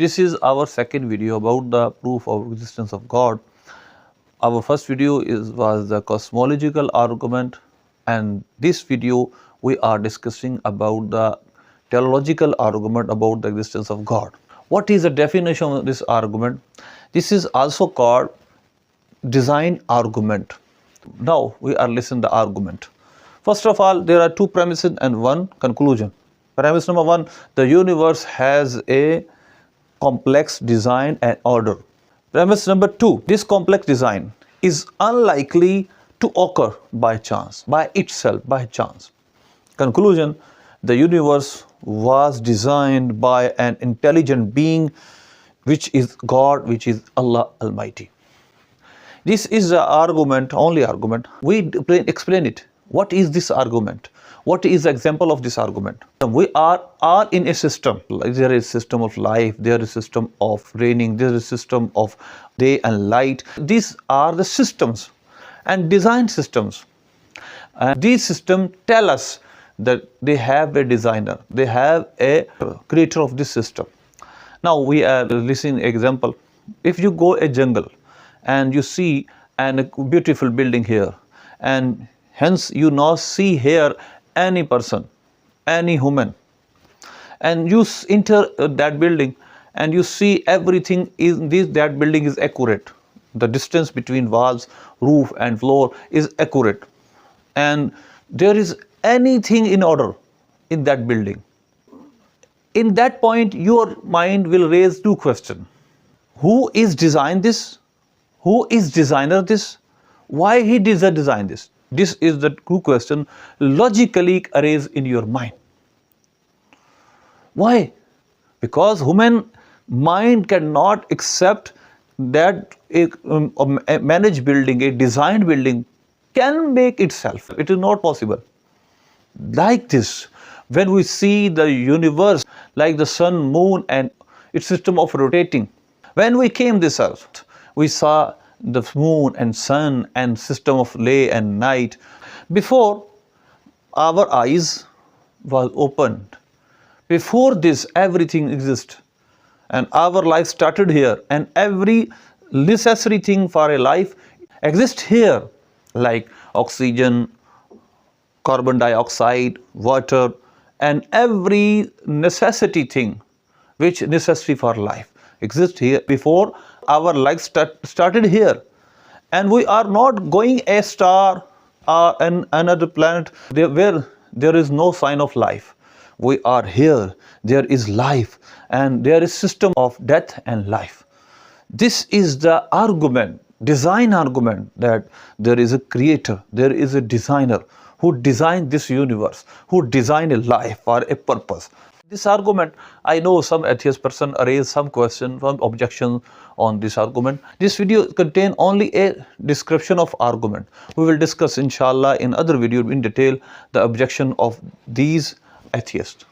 This is our second video about the proof of existence of God. Our first video was the cosmological argument, and this video we are discussing about the teleological argument about the existence of God. What is the definition of this argument? This is also called design argument. Now we are listening to the argument. First of all, there are two premises and one conclusion. Premise number one, the universe has a complex design and order. Premise number two, this complex design is unlikely to occur by chance, by itself, by chance. Conclusion, the universe was designed by an intelligent being, which is God, which is Allah Almighty. This is the argument, only argument. We explain it. What is this argument? What is the example of this argument? We are all in a system. Like there is a system of life, there is a system of raining, there is a system of day and light. These are the systems and design systems. And these systems tell us that they have a designer, they have a creator of this system. Now we are listening example. If you go a jungle and you see a beautiful building here, and hence you now see here any person, any human, and you enter that building and you see everything in that building is accurate. The distance between walls, roof and floor is accurate, and there is anything in order in that building. In that point your mind will raise two questions. Who is designed this? Who is designer this? Why he design this? This is the two question logically arise in your mind. Why? Because human mind cannot accept that a managed building, a designed building can make itself. It is not possible. Like this, when we see the universe, like the sun, moon and its system of rotating. When we came this earth, we saw the moon and sun and system of day and night. Before our eyes was opened, before this everything exists, and our life started here, and every necessary thing for a life exists here, like oxygen, carbon dioxide, water, and every necessity thing which necessary for life exists here. Before our life started here, and we are not going a star or another planet where there is no sign of life. We are here, there is life, and there is system of death and life. This is the argument, design argument, that there is a creator, there is a designer who designed this universe, who designed a life for a purpose. This argument, I know some atheist person raise some question, some objection on this argument. This video contain only a description of argument. We will discuss inshallah in other video in detail the objection of these atheists.